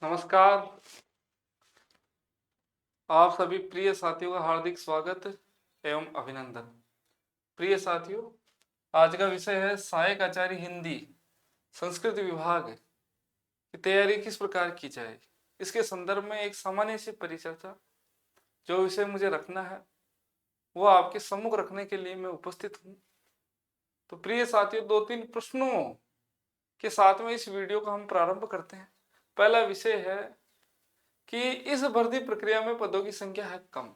नमस्कार। आप सभी प्रिय साथियों का हार्दिक स्वागत एवं अभिनंदन। प्रिय साथियों, आज का विषय है सहायक आचार्य हिंदी संस्कृत विभाग की तैयारी किस प्रकार की जाए। इसके संदर्भ में एक सामान्य सी परिचर्चा जो विषय मुझे रखना है वो आपके सम्मुख रखने के लिए मैं उपस्थित हूँ। तो प्रिय साथियों, 2-3 प्रश्नों के साथ में इस वीडियो का हम प्रारंभ करते हैं। पहला विषय है कि इस भर्ती प्रक्रिया में पदों की संख्या है कम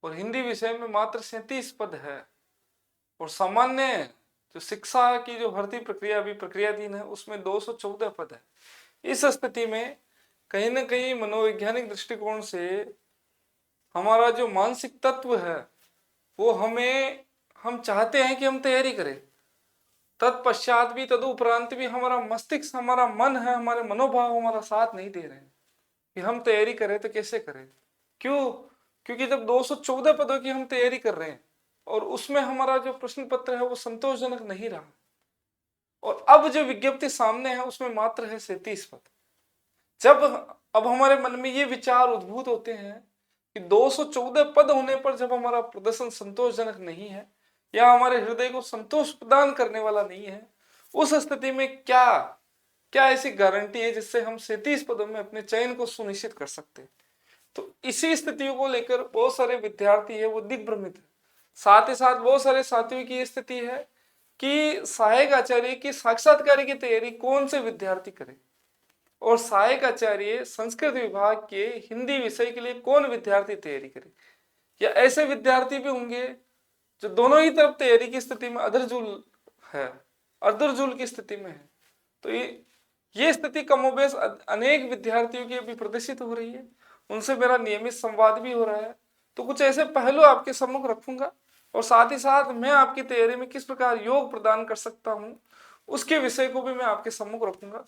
और हिंदी विषय में मात्र 37 पद है और सामान्य जो शिक्षा की जो भर्ती प्रक्रिया अभी प्रक्रियाधीन है उसमें 214 पद है। इस स्थिति में कहीं ना कहीं मनोवैज्ञानिक दृष्टिकोण से हमारा जो मानसिक तत्व है वो हम चाहते हैं कि हम तैयारी करें, तत्पश्चात भी तदुपरांत भी हमारा मस्तिष्क, हमारा मन है, हमारे मनोभाव हमारा साथ नहीं दे रहे हैं कि हम तैयारी करें तो कैसे करें। क्यों? क्योंकि जब 214 पदों की हम तैयारी कर रहे हैं और उसमें हमारा जो प्रश्न पत्र है वो संतोषजनक नहीं रहा और अब जो विज्ञप्ति सामने है उसमें मात्र है 37 पद। जब अब हमारे मन में ये विचार उद्भूत होते हैं कि 214 पद होने पर जब हमारा प्रदर्शन संतोषजनक नहीं है या हमारे हृदय को संतोष प्रदान करने वाला नहीं है, उस स्थिति में क्या क्या ऐसी गारंटी है जिससे हम 37 पदों में अपने चयन को सुनिश्चित कर सकते हैं। तो इसी स्थितियों को लेकर बहुत सारे विद्यार्थी है वो दिग्भ्रमित है। साथ ही साथ बहुत सारे साथियों की स्थिति है कि सहायक आचार्य की साक्षात्कार की तैयारी कौन से विद्यार्थी करे और सहायक आचार्य संस्कृत विभाग के हिंदी विषय के लिए कौन विद्यार्थी तैयारी करे, या ऐसे विद्यार्थी भी होंगे जो दोनों ही तरफ तैयारी की स्थिति में अधरजुल है, अर्धरजुल की स्थिति में है। तो ये स्थिति कमोबेश अनेक विद्यार्थियों की अभी प्रदर्शित हो रही है, उनसे मेरा नियमित संवाद भी हो रहा है। तो कुछ ऐसे पहलू आपके सम्मुख रखूंगा और साथ ही साथ मैं आपकी तैयारी में किस प्रकार योग प्रदान कर सकता हूं उसके विषय को भी मैं आपके सम्मुख रखूंगा।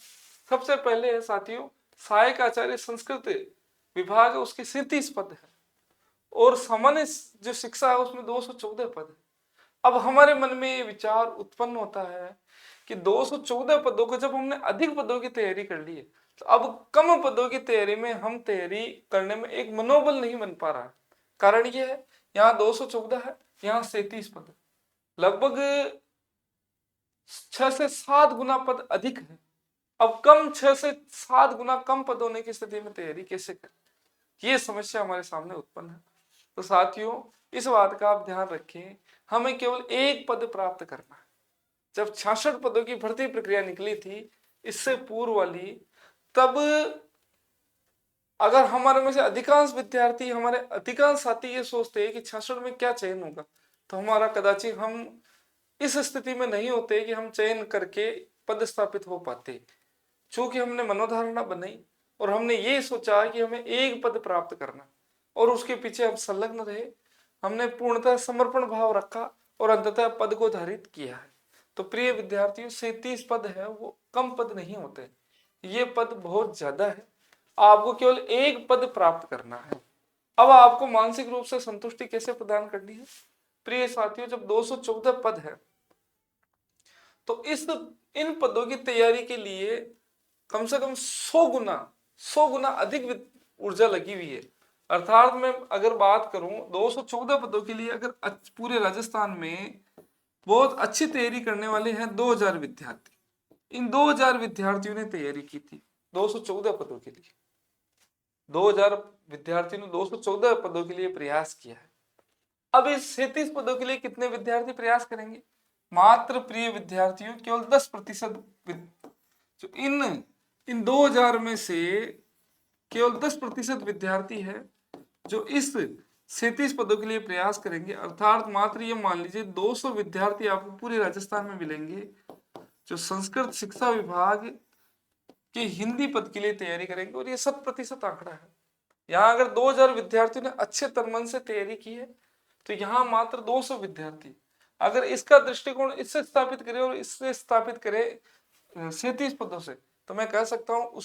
सबसे पहले है साथियों, सहायक आचार्य संस्कृत विभाग उसके 37 पद है और सामान्य जो शिक्षा है उसमें 214 पद है। अब हमारे मन में ये विचार उत्पन्न होता है कि 214 पदों को जब हमने अधिक पदों की तैयारी कर ली है तो अब कम पदों की तैयारी में हम तैयारी करने में एक मनोबल नहीं बन पा रहा है। कारण ये है, यहाँ 214 है, यहाँ 37 पद है, लगभग 6 से 7 गुना पद अधिक है। अब 6 से 7 गुना कम पद होने की स्थिति में तैयारी कैसे करें, ये समस्या हमारे सामने उत्पन्न है। तो साथियों, इस बात का आप ध्यान रखें, हमें केवल एक पद प्राप्त करना है। जब 66 पदों की भर्ती प्रक्रिया निकली थी इससे पूर्व वाली, तब अगर हमारे में से अधिकांश विद्यार्थी, हमारे अधिकांश साथी ये सोचते हैं कि 66 में क्या चयन होगा, तो हमारा कदाचित हम इस स्थिति में नहीं होते कि हम चयन करके पद स्थापित हो पाते। चूंकि हमने मनोधारणा बनाई और हमने ये सोचा कि हमें एक पद प्राप्त करना और उसके पीछे हम संलग्न रहे, हमने पूर्णतः समर्पण भाव रखा और अंततः पद को धारित किया है। तो प्रिय विद्यार्थियों, 37 पद है वो कम पद नहीं होते, ये पद बहुत ज्यादा है। आपको केवल एक पद प्राप्त करना है। अब आपको मानसिक रूप से संतुष्टि कैसे प्रदान करनी है? प्रिय साथियों, जब 214 पद है तो इन पदों की तैयारी के लिए कम से कम 100 गुना अधिक ऊर्जा लगी हुई है। अर्थात मैं अगर बात करूं 214 पदों के लिए, अगर पूरे राजस्थान में बहुत अच्छी तैयारी करने वाले हैं 2000 विद्यार्थी, इन 2000 विद्यार्थियों ने तैयारी की थी 214 पदों के लिए। 2000 विद्यार्थियों ने 214 पदों के लिए प्रयास किया है। अब इस 37 पदों के लिए कितने विद्यार्थी प्रयास करेंगे? मात्र प्रिय विद्यार्थियों केवल 10%। जो इन 2000 में से केवल 10% विद्यार्थी है जो इस 37 पदों के लिए प्रयास करेंगे। अर्थात मात्र ये मान लीजिए 200 विद्यार्थी आपको पूरे राजस्थान में मिलेंगे जो संस्कृत शिक्षा विभाग के हिंदी पद के लिए तैयारी करेंगे और ये 100% आंकड़ा है। यहाँ अगर 2000 विद्यार्थियों ने अच्छे तनमन से तैयारी की है तो यहाँ मात्र 200 विद्यार्थी, अगर इसका दृष्टिकोण इससे स्थापित करें और इससे स्थापित करें 37 पदों से, तो मैं कह सकता हूँ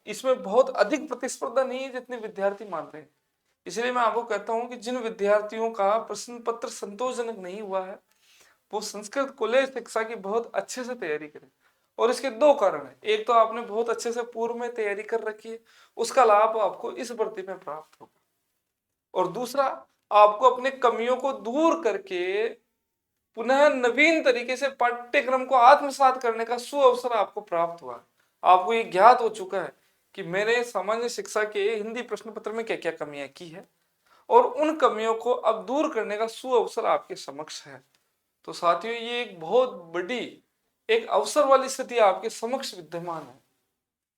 इसमें बहुत अधिक प्रतिस्पर्धा नहीं है जितने विद्यार्थी मान रहे हैं। इसलिए मैं आपको कहता हूँ कि जिन विद्यार्थियों का प्रश्न पत्र संतोषजनक नहीं हुआ है वो संस्कृत कॉलेज शिक्षा की बहुत अच्छे से तैयारी करें और इसके दो कारण है। एक तो आपने बहुत अच्छे से पूर्व में तैयारी कर रखी है, उसका लाभ आपको इस भर्ती में प्राप्त होगा। और दूसरा, आपको अपने कमियों को दूर करके पुनः नवीन तरीके से पाठ्यक्रम को आत्मसात करने का सुअवसर आपको प्राप्त हुआ। आपको ये ज्ञात हो चुका है कि मैंने सामान्य शिक्षा के हिंदी प्रश्न पत्र में क्या क्या कमियां की है और उन कमियों को अब दूर करने का सुअवसर आपके समक्ष है। तो साथियों, ये एक बहुत बड़ी एक अवसर वाली स्थिति आपके समक्ष विद्यमान है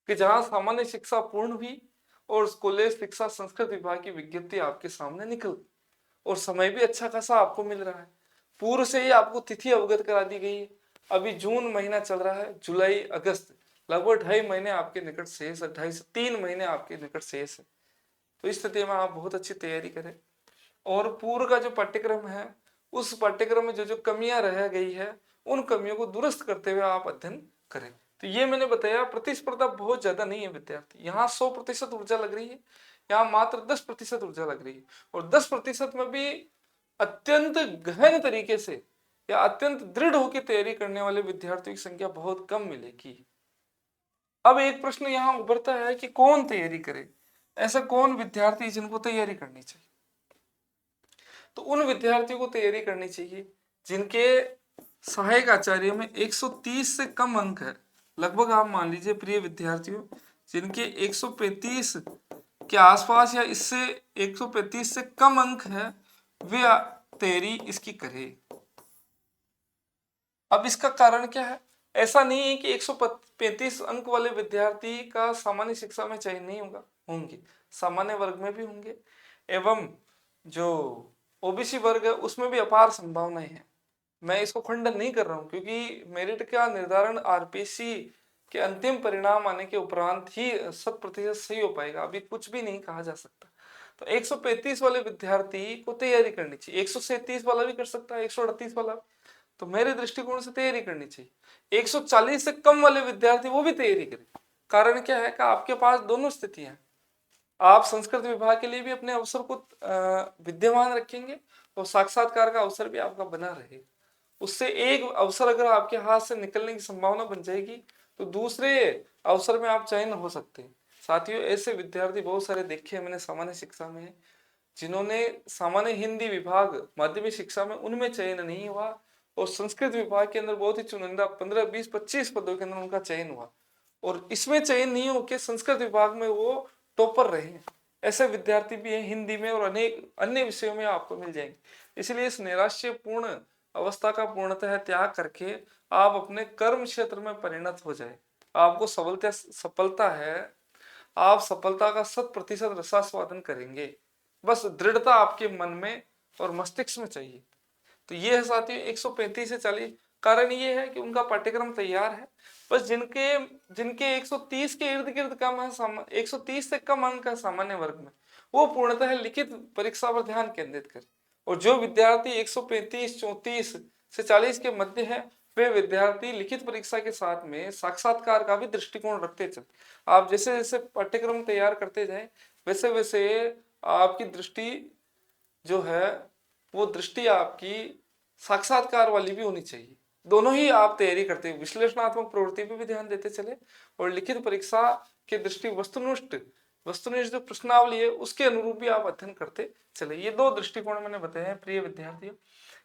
कि जहां सामान्य शिक्षा पूर्ण हुई और कॉलेज शिक्षा संस्कृत विभाग की विज्ञप्ति आपके सामने निकल और समय भी अच्छा खासा आपको मिल रहा है। पूर्व से ही आपको तिथि अवगत करा दी गई है। अभी जून महीना चल रहा है, जुलाई अगस्त लगभग 2.5 महीने आपके निकट शेष है, 2.5 से 3 महीने आपके निकट शेष है। तो इस स्थिति में आप बहुत अच्छी तैयारी करें और पूर्व का जो पाठ्यक्रम है उस पाठ्यक्रम में जो जो कमियां रह गई है उन कमियों को दुरुस्त करते हुए आप अध्ययन करें। तो ये मैंने बताया, प्रतिस्पर्धा बहुत ज्यादा नहीं है विद्यार्थी, यहाँ 100% ऊर्जा लग रही है, यहाँ मात्र 10% ऊर्जा लग रही है और 10% में भी अत्यंत गहन तरीके से या अत्यंत दृढ़ होकर तैयारी करने वाले विद्यार्थियों की संख्या बहुत कम मिलेगी। अब एक प्रश्न यहाँ उभरता है कि कौन तैयारी करे, ऐसा कौन विद्यार्थी जिनको तैयारी करनी चाहिए। तो उन विद्यार्थियों को तैयारी करनी चाहिए जिनके सहायक आचार्य में 130 से कम अंक है। लगभग आप मान लीजिए प्रिय विद्यार्थियों, जिनके 135 के आसपास या इससे 135 से कम अंक है वे तैयारी इसकी करे। अब इसका कारण क्या है? ऐसा नहीं है कि 135 अंक वाले विद्यार्थी का सामान्य शिक्षा में चयन नहीं होगा, होंगे, सामान्य वर्ग में भी होंगे एवं जो ओबीसी वर्ग है उसमें भी अपार संभावनाएं हैं। मैं इसको खंडन नहीं कर रहा हूं क्योंकि मेरिट का निर्धारण आरपीएससी के अंतिम परिणाम आने के उपरांत ही 100% सही हो पाएगा, अभी कुछ भी नहीं कहा जा सकता। तो 135 वाले विद्यार्थी को तैयारी करनी चाहिए, 137 वाला भी कर सकता है, 138 वाला। तो मेरे दृष्टिकोण से तैयारी करनी चाहिए। 140 से कम वाले विद्यार्थी वो भी तैयारी करें। कारण क्या है कि आपके पास दोनों स्थितियां, आप संस्कृत विभाग के लिए भी अपने अवसर को विद्यमान रखेंगे और साक्षात्कार का अवसर भी आपका बना रहेगा। उससे एक अवसर अगर आपके हाथ से निकलने की संभावना बन जाएगी तो दूसरे अवसर में आप चयन हो सकते हैं। साथियों, ऐसे विद्यार्थी बहुत सारे देखे हैं मैंने सामान्य शिक्षा में, जिन्होंने सामान्य हिंदी विभाग माध्यमिक शिक्षा में उनमें चयन नहीं हुआ और संस्कृत विभाग के अंदर बहुत ही चुनिंदा 15, 20, 25 पदों के अंदर उनका चयन हुआ और इसमें चयन नहीं होकर संस्कृत विभाग में वो टॉपर रहे हैं। ऐसे विद्यार्थी भी हैं हिंदी में और अनेक अन्य विषयों में आपको मिल जाएंगे। इसलिए इस नैराश्यपूर्ण अवस्था का पूर्णतः त्याग करके आप अपने कर्म क्षेत्र में परिणत हो जाए। आपको सफलता है, आप सफलता का 100% रसास्वादन करेंगे। बस दृढ़ता आपके मन में और मस्तिष्क में चाहिए। तो ये है साथियों 135 से 40। कारण ये है कि उनका पाठ्यक्रम तैयार है, बस जिनके 130 के इर्द गिर्द कम है, 130 से कम अंक है सामान्य वर्ग में, वो पूर्णतः लिखित परीक्षा पर ध्यान केंद्रित करें। और जो विद्यार्थी 135, 34 से 40 के मध्य है वे विद्यार्थी लिखित परीक्षा के साथ में साक्षात्कार का भी दृष्टिकोण रखते चले। आप जैसे जैसे पाठ्यक्रम तैयार करते जाए वैसे वैसे आपकी दृष्टि जो है वो दृष्टि आपकी साक्षात्कार वाली भी होनी चाहिए। दोनों ही आप तैयारी करते हैं, विश्लेषणात्मक प्रवृत्ति पे भी ध्यान देते चले और लिखित परीक्षा के दृष्टि वस्तुनिष्ठ जो प्रश्नावली है उसके अनुरूप भी आप अध्ययन करते चले। ये दो दृष्टिकोण मैंने बताए हैं प्रिय विद्यार्थियों।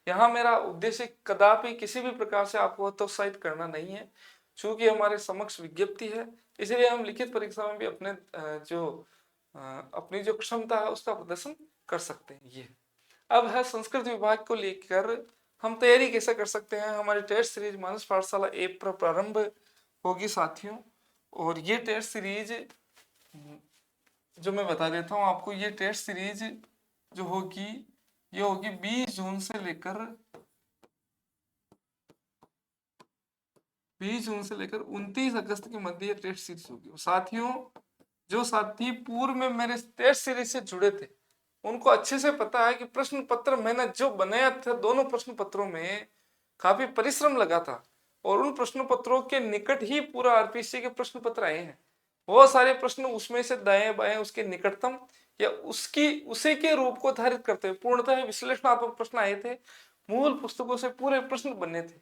यहाँ मेरा उद्देश्य कदापि किसी भी प्रकार से आपको हतोत्साहित करना नहीं है, चूंकि हमारे समक्ष विज्ञप्ति है इसलिए हम लिखित परीक्षा में भी अपनी जो क्षमता है उसका प्रदर्शन कर सकते हैं। ये अब है संस्कृत विभाग को लेकर हम तैयारी कैसे कर सकते हैं। हमारी टेस्ट सीरीज मानस पाठशाला ऐप पर प्रारंभ होगी साथियों, और ये टेस्ट सीरीज जो मैं बता देता हूँ आपको, ये टेस्ट सीरीज जो होगी ये होगी 20 जून से लेकर 29 अगस्त के मध्य ये टेस्ट सीरीज होगी। साथियों, जो साथी पूर्व में मेरे टेस्ट सीरीज से जुड़े थे उनको अच्छे से पता है कि प्रश्न पत्र मैंने जो बनाया था दोनों प्रश्न पत्रों में काफी परिश्रम लगा था और उन प्रश्न पत्रों के निकट ही पूरा आरपीएससी के प्रश्न पत्र आए हैं। बहुत सारे प्रश्न उसमें से दाएं बाएं उसके निकटतम या उसी के रूप को धारित करते हुए पूर्णतः विश्लेषणात्मक प्रश्न आए थे। मूल पुस्तकों से पूरे प्रश्न बने थे।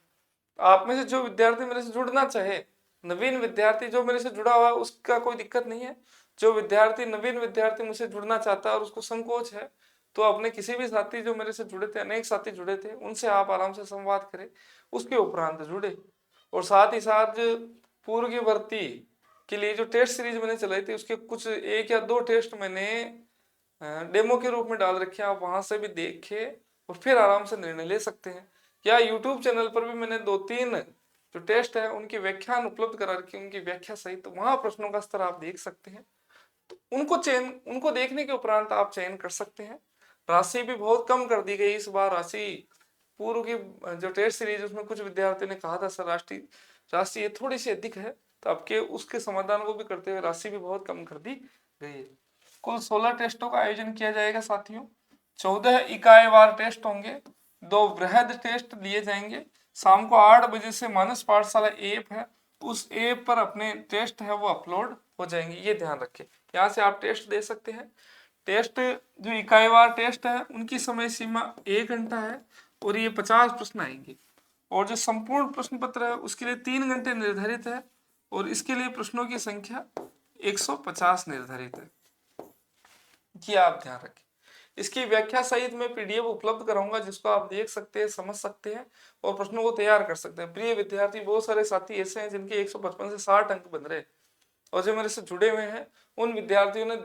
आप में से जो विद्यार्थी मेरे से जुड़ना चाहे नवीन विद्यार्थी जो मेरे से जुड़ा हुआ है उसका कोई दिक्कत नहीं है। जो विद्यार्थी नवीन विद्यार्थी मुझसे जुड़ना चाहता है और उसको संकोच है, तो अपने किसी भी साथी जो मेरे से जुड़े थे, अनेक साथी जुड़े थे, उनसे आप आराम से संवाद करें, उसके उपरांत जुड़े। और साथ ही साथ पूर्व की भर्ती के लिए जो टेस्ट सीरीज मैंने चलाई थी उसके कुछ 1 या 2 टेस्ट मैंने डेमो के रूप में डाल रखे हैं, आप वहां से भी देखे और फिर आराम से निर्णय ले सकते हैं। या यूट्यूब चैनल पर भी मैंने 2-3 जो टेस्ट है उनकी व्याख्यान उपलब्ध करा रखी है, उनकी व्याख्या सहित, तो वहां प्रश्नों का स्तर आप देख सकते हैं। तो उनको देखने के उपरांत आप चयन कर सकते हैं। राशि भी बहुत कम कर दी गई इस बार। राशि पूर्व की जो टेस्ट सीरीज उसमें कुछ विद्यार्थियों ने कहा था सर राशि ये थोड़ी सी अधिक है, तो आपके उसके समाधान को भी करते हुए राशि भी बहुत कम कर दी गई है। कुल 16 टेस्टों का आयोजन किया जाएगा साथियों। 14 इकाईवार टेस्ट होंगे, 2 वृहद टेस्ट लिए जाएंगे। शाम को 8 बजे से मानस पाठशाला ऐप है, उस ऐप पर अपने टेस्ट है वो अपलोड हो जाएंगे, ये ध्यान रखें। यहाँ से आप टेस्ट दे सकते हैं। टेस्ट जो इकाईवार टेस्ट है उनकी समय सीमा 1 घंटा है और ये 50 प्रश्न आएंगे। और जो संपूर्ण प्रश्न पत्र है उसके लिए 3 घंटे निर्धारित है और इसके लिए प्रश्नों की संख्या 150 निर्धारित है, ये आप ध्यान रखें। इसकी व्याख्या सहित मैं पीडीएफ उपलब्ध कराऊंगा जिसको आप देख सकते हैं, समझ सकते हैं और प्रश्नों को तैयार कर सकते हैं। प्रिय विद्यार्थी, बहुत सारे साथी ऐसे हैं जिनके 155 से 60 अंक बन रहे हैं और जो मेरे से जुड़े हुए हैं उन विद्यार्थियों ने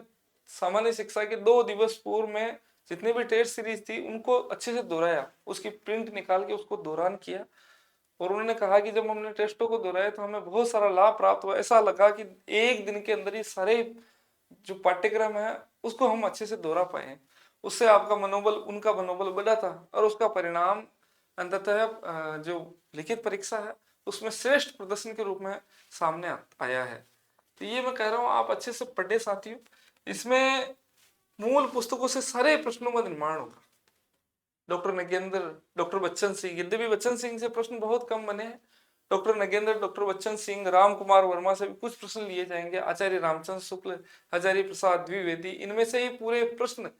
सामान्य शिक्षा के 2 दिवस पूर्व में जितनी भी टेस्ट सीरीज थी उनको अच्छे से दोहराया, उसकी प्रिंट निकाल के उसको दौरान किया और उन्होंने कहा कि जब हमने टेस्टों को दोहराया तो हमें बहुत सारा लाभ प्राप्त हुआ। ऐसा लगा कि एक दिन के अंदर ही सारे जो पाठ्यक्रम है उसको हम अच्छे से दोहरा पाए हैं। उससे आपका मनोबल, उनका मनोबल बढ़ा था और उसका परिणाम अंततः जो लिखित परीक्षा है उसमें श्रेष्ठ प्रदर्शन के रूप में सामने आया है। तो ये मैं कह रहा हूँ आप अच्छे से पढ़े साथियों। इसमें मूल पुस्तकों से सारे प्रश्नों का निर्माण होगा। डॉक्टर नगेंद्र, डॉक्टर बच्चन सिंह, यद्यपि बच्चन सिंह से प्रश्न बहुत कम बने हैं, डॉक्टर नगेंद्र, डॉक्टर बच्चन सिंह, राम कुमार वर्मा से भी कुछ प्रश्न लिए जाएंगे। आचार्य रामचंद्र शुक्ल, हजारी प्रसाद द्विवेदी, इनमें से ही पूरे प्रश्न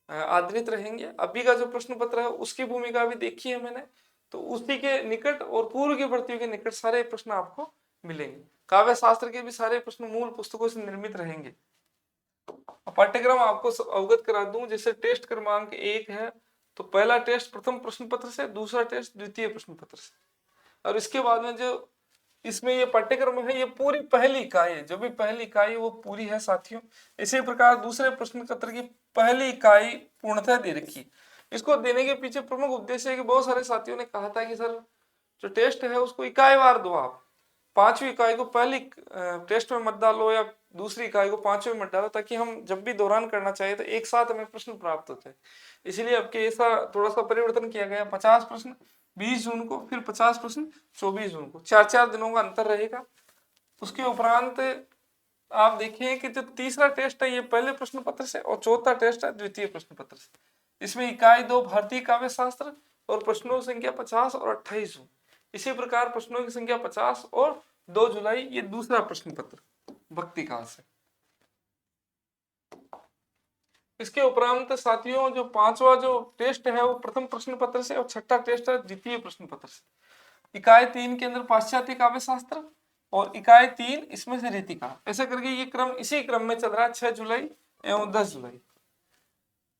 आधारित रहेंगे। अभी का जो प्रश्न पत्र है उसकी भूमिका भी देखी है मैंने, तो उसी के निकट और पूर्व की भर्तियों के निकट सारे प्रश्न आपको मिलेंगे। काव्य शास्त्र के भी सारे प्रश्न मूल पुस्तकों से निर्मित रहेंगे। पाठ्यक्रम आपको अवगत करा दूं, जैसे टेस्ट क्रमांक 1 है तो पहला टेस्ट प्रथम प्रश्न पत्र से, दूसरा टेस्ट द्वितीय प्रश्न पत्र से, और इसके बाद में जो इसमें ये पाठ्यक्रम है ये पूरी पहली इकाई है, जो भी पहली इकाई वो पूरी है साथियों। इसी प्रकार दूसरे प्रश्न पत्र की पहली इकाई पूर्णतः दे रखी। इसको देने के पीछे प्रमुख उद्देश्य है कि बहुत सारे साथियों ने कहा था कि सर जो टेस्ट है उसको इकाईवार दो, आप 5वीं इकाई को पहली टेस्ट में मत डालो या दूसरी इकाई को 5वीं में मत डालो, ताकि हम जब भी दौरान करना चाहिए तो एक साथ हमें प्रश्न प्राप्त होते हैं। इसलिए अब के ऐसा थोड़ा सा परिवर्तन किया गया, 50 प्रश्न 20 जून को, फिर 50 प्रश्न 24 जून को, 4-4 दिनों का अंतर रहेगा। उसके उपरांत आप देखिए कि जो तीसरा टेस्ट है ये पहले प्रश्न पत्र से और चौथा टेस्ट है द्वितीय प्रश्न पत्र से। इसमें इकाई 2 भारतीय काव्य शास्त्र और प्रश्नों की संख्या 50 और 28 जून। इसी प्रकार प्रश्नों की संख्या 50 और 2 जुलाई ये दूसरा प्रश्न पत्र भक्ति काल से। इसके उपरांत साथियों जो 5वां जो टेस्ट है वो प्रथम प्रश्न पत्र से और 6ठा टेस्ट है द्वितीय प्रश्न पत्र से। इकाई 3 के अंदर पाश्चात्य काव्य शास्त्र और इकाई 3 इसमें से रीतिका, ऐसे करके ये क्रम इसी क्रम में चल रहा है 6 जुलाई एवं 10 जुलाई।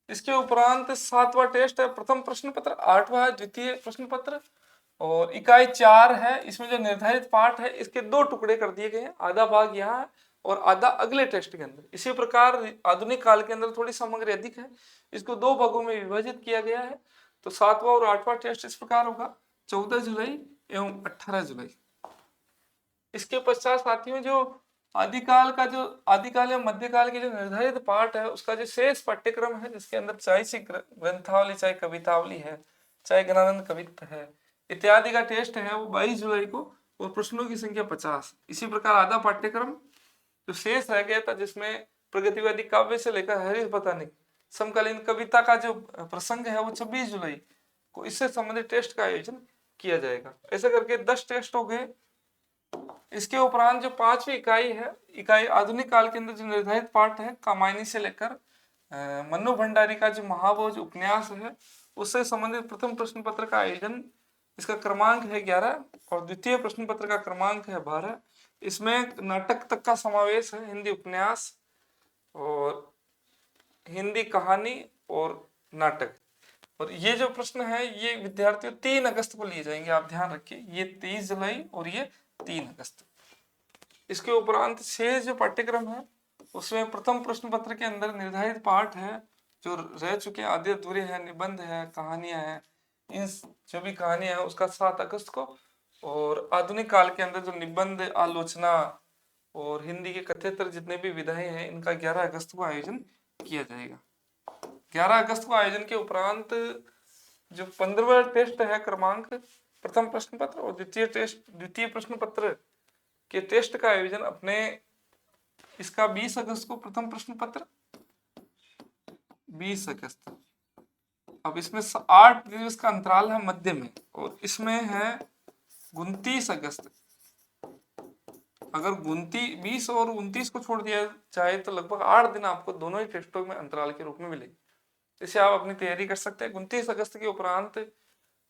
इसके उपरांत 7वां टेस्ट है प्रथम प्रश्न पत्र, 8वां है द्वितीय प्रश्न पत्र और इकाई 4 है। इसमें जो निर्धारित पाठ है इसके 2 टुकड़े कर दिए गए हैं, आधा भाग यहाँ है और आधा अगले टेस्ट के अंदर। इसी प्रकार आधुनिक काल के अंदर थोड़ी सामग्री अधिक है, इसको 2 भागों में विभाजित किया गया है। तो 7वां और 8वां टेस्ट इस प्रकार होगा 14 जुलाई एवं 18 जुलाई। इसके पश्चात साथियों जो आदिकाल या मध्यकाल के जो निर्धारित पाठ है उसका जो शेष पाठ्यक्रम है, जिसके अंदर चाहे ग्रंथावली, चाहे कवितावली है, चाहे ज्ञानानंद कवित्व है इत्यादि का टेस्ट है वो 22 जुलाई को और प्रश्नों की संख्या 50। इसी प्रकार आधा पाठ्यक्रम जो शेष रह गया था जिसमें प्रगतिवादी काव्य से लेकर हरीश बतानिक समकालीन कविता का जो प्रसंग है वो 26 जुलाई को इससे संबंधित टेस्ट का आयोजन किया जाएगा। ऐसे करके 10 टेस्ट हो गए। इसके उपरांत जो 5वीं इकाई है, इकाई आधुनिक काल के अंदर जो निर्धारित पाठ है कामायनी से लेकर मन्नू भंडारी का जो महाभोज उपन्यास है उससे संबंधित प्रथम प्रश्न पत्र का आयोजन इसका क्रमांक है 11 और द्वितीय प्रश्न पत्र का क्रमांक है 12। इसमें नाटक तक का समावेश है, हिंदी उपन्यास और हिंदी कहानी और नाटक। और ये जो प्रश्न है ये विद्यार्थियों 3 अगस्त को लिए जाएंगे, आप ध्यान रखिए, ये 30 जुलाई और ये 3 अगस्त। इसके उपरांत शेष जो पाठ्यक्रम है उसमें प्रथम प्रश्न पत्र के अंदर निर्धारित पाठ है जो रह चुके हैं, आद्य अधूरे हैं, निबंध है, कहानियां हैं, इन जो भी कहानियां है उसका 7 अगस्त को, और आधुनिक काल के अंदर जो निबंध, आलोचना और हिंदी के कथ्यतर जितने भी विधाएं हैं इनका 11 अगस्त को आयोजन किया जाएगा। 11 अगस्त को आयोजन के उपरांत जो 15वां टेस्ट है क्रमांक प्रथम प्रश्न पत्र और द्वितीय प्रश्न पत्र के टेस्ट का आयोजन अपने इसका 20 अगस्त को प्रथम प्रश्न पत्र, 20 अगस्त। अब इसमें 8 दिवस का अंतराल है मध्य में, और इसमें है 29 अगस्त। अगर 20 और 29 को छोड़ दिया जाए तो लगभग 8 दिन आपको दोनों ही टेस्टों में अंतराल के रूप में मिलेगी। इसे आप अपनी तैयारी कर सकते हैं। 29 अगस्त के उपरांत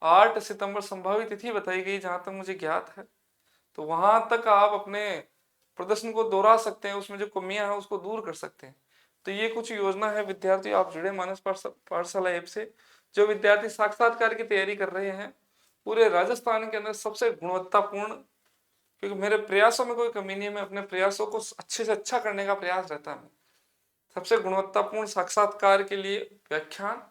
8 सितंबर संभावित तिथि बताई गई जहां तक मुझे ज्ञात है, तो वहां तक आप अपने प्रदर्शन को दोहरा सकते हैं, उसमें जो कमियां हैं उसको दूर कर सकते हैं। तो ये कुछ योजना है विद्यार्थी, आप जुड़े मानस पाठशाला ऐप से। जो विद्यार्थी साक्षात्कार की तैयारी कर रहे हैं पूरे राजस्थान के अंदर सबसे गुणवत्तापूर्ण, क्योंकि मेरे प्रयासों में कोई कमी नहीं है, मैं अपने प्रयासों को अच्छे से अच्छा करने का प्रयास रहता है, सबसे गुणवत्तापूर्ण साक्षात्कार के लिए व्याख्यान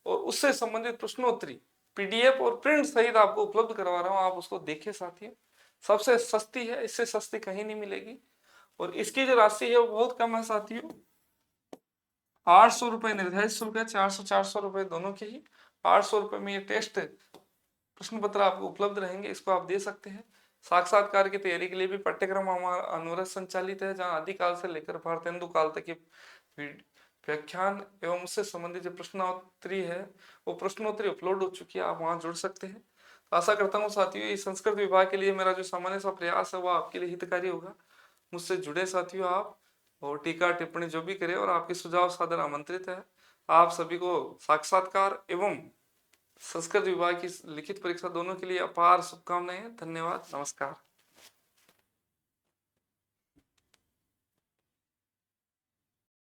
और उससे संबंधित प्रश्नोत्तरी पीडीएफ और प्रिंट सहित आपको उपलब्ध करवा रहा हूं, आप उसको देखिए साथियों। सबसे सस्ती है, इससे सस्ती कहीं नहीं मिलेगी, और इसकी जो राशि है वो बहुत कम है साथियों। 800 रुपए निर्धारित शुल्क है, 400 रुपए दोनों के ही। 800 रुपए में ये टेस्ट प्रश्न पत्र आपको उपलब्ध रहेंगे, इसको आप दे सकते हैं। साक्षात्कार की तैयारी के लिए भी पाठ्यक्रम हमारा अनवरत संचालित है, जहां आदिकाल से लेकर भारतेंदु काल तक के व्याख्यान एवं उससे संबंधित जो प्रश्नोत्तरी है वो प्रश्नोत्तरी अपलोड हो चुकी है, आप वहां जुड़ सकते हैं। तो आशा करता हूँ साथियों इस संस्कृत विभाग के लिए मेरा जो सामान्य सा प्रयास है वो आपके लिए हितकारी होगा। मुझसे जुड़े साथियों आप, और टीका टिप्पणी जो भी करें, और आपके सुझाव सादर आमंत्रित है। आप सभी को साक्षात्कार एवं संस्कृत विभाग की लिखित परीक्षा दोनों के लिए अपार शुभकामनाएं। धन्यवाद, नमस्कार।